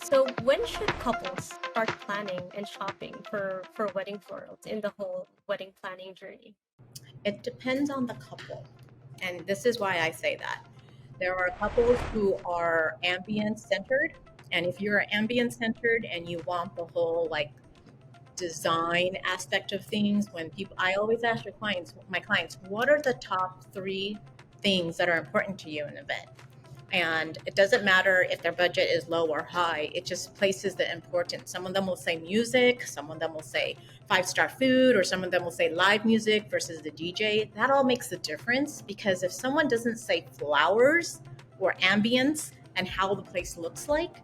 So when should couples start planning and shopping for wedding florals in the whole wedding planning journey? It depends on the couple. And this is why I say that. There are couples who are ambient centered. And if you're ambient centered and you want the whole like design aspect of things, when people, I always ask my clients, what are the top three things that are important to you in an event? And it doesn't matter if their budget is low or high, it just places the importance. Some of them will say music, some of them will say 5-star food, or some of them will say live music versus the DJ. That all makes a difference, because if someone doesn't say flowers or ambience and how the place looks like,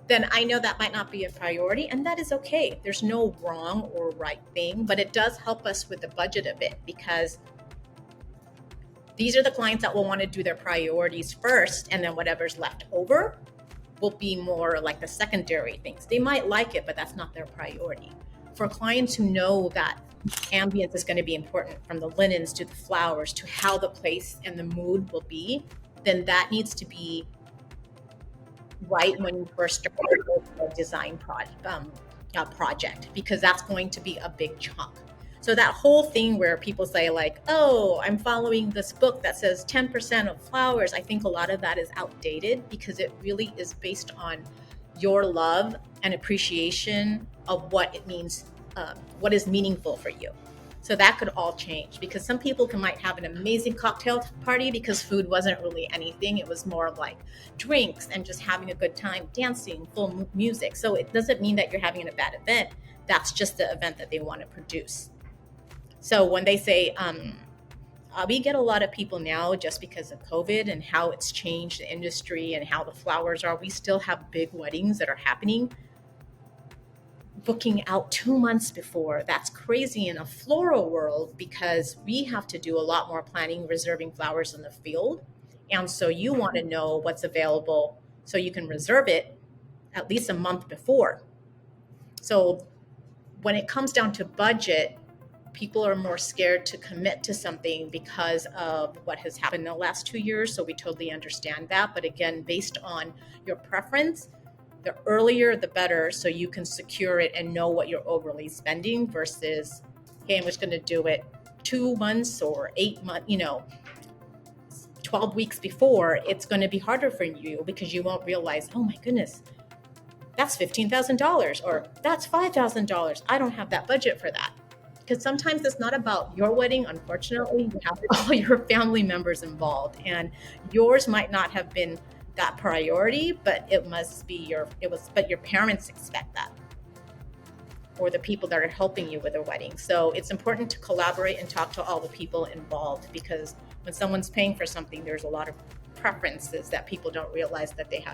then I know that might not be a priority, and that is okay. There's no wrong or right thing, but it does help us with the budget a bit, because these are the clients that will want to do their priorities first, and then whatever's left over will be more like the secondary things. They might like it, but that's not their priority. For clients who know that ambience is going to be important, from the linens to the flowers to how the place and the mood will be, then that needs to be right when you first start a design project, because that's going to be a big chunk. So that whole thing where people say like, oh, I'm following this book that says 10% of flowers, I think a lot of that is outdated, because it really is based on your love and appreciation of what it means, what is meaningful for you. So that could all change, because some people might have an amazing cocktail party because food wasn't really anything. It was more of like drinks and just having a good time, dancing, full music. So it doesn't mean that you're having a bad event. That's just the event that they want to produce. So when they say, we get a lot of people now, just because of COVID and how it's changed the industry and how the flowers are, we still have big weddings that are happening, booking out 2 months before. That's crazy in a floral world, because we have to do a lot more planning, reserving flowers in the field. And so you want to know what's available so you can reserve it at least a month before. So when it comes down to budget, people are more scared to commit to something because of what has happened in the last 2 years. So we totally understand that. But again, based on your preference, the earlier the better, so you can secure it and know what you're overly spending, versus, hey, I'm just going to do it 2 months or 8 months, 12 weeks before. It's going to be harder for you, because you won't realize, oh my goodness, that's $15,000 or that's $5,000. I don't have that budget for that. Because sometimes it's not about your wedding. Unfortunately, you have all your family members involved, and yours might not have been that priority, but but your parents expect that, or the people that are helping you with a wedding. So it's important to collaborate and talk to all the people involved, because when someone's paying for something, there's a lot of preferences that people don't realize that they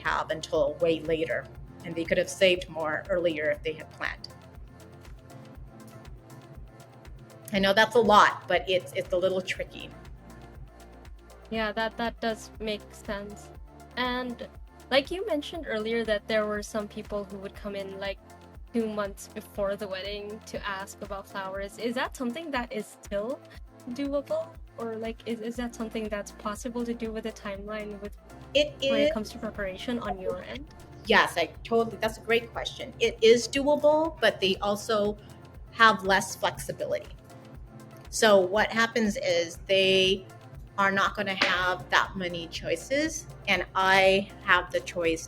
have until way later, and they could have saved more earlier if they had planned. I know that's a lot, but it's a little tricky. Yeah, that does make sense. And like you mentioned earlier, that there were some people who would come in like 2 months before the wedding to ask about flowers. Is that something that is still doable? Or like is that something that's possible to do with a timeline with It when is. it comes to preparation on your end? Yes, that's a great question. It is doable, but they also have less flexibility. So what happens is they are not going to have that many choices, and I have the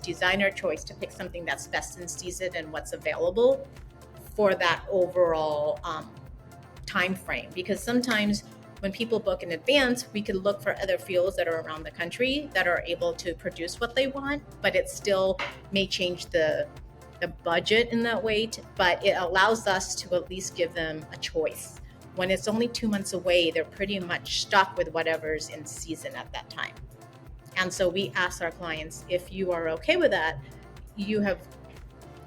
designer choice, to pick something that's best in season and what's available for that overall time frame. Because sometimes when people book in advance, we could look for other fields that are around the country that are able to produce what they want, but it still may change the budget in that way. But it allows us to at least give them a choice. When it's only 2 months away, they're pretty much stuck with whatever's in season at that time. And so we ask our clients, if you are okay with that, you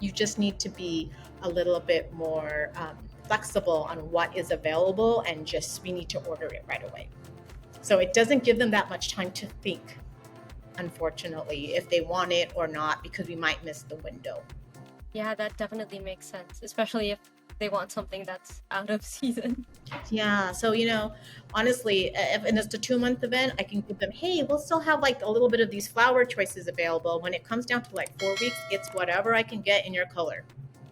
just need to be a little bit more flexible on what is available, and we need to order it right away. So it doesn't give them that much time to think, unfortunately, if they want it or not, because we might miss the window. Yeah, that definitely makes sense, especially if they want something that's out of season. Yeah. So, honestly, and it's a 2 month event, I can give them, hey, we'll still have like a little bit of these flower choices available. When it comes down to like 4 weeks, it's whatever I can get in your color,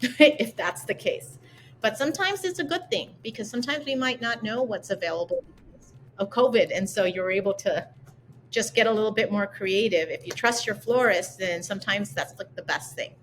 if that's the case. But sometimes it's a good thing because sometimes we might not know what's available because of COVID. And so you're able to just get a little bit more creative. If you trust your florist, then sometimes that's like the best thing.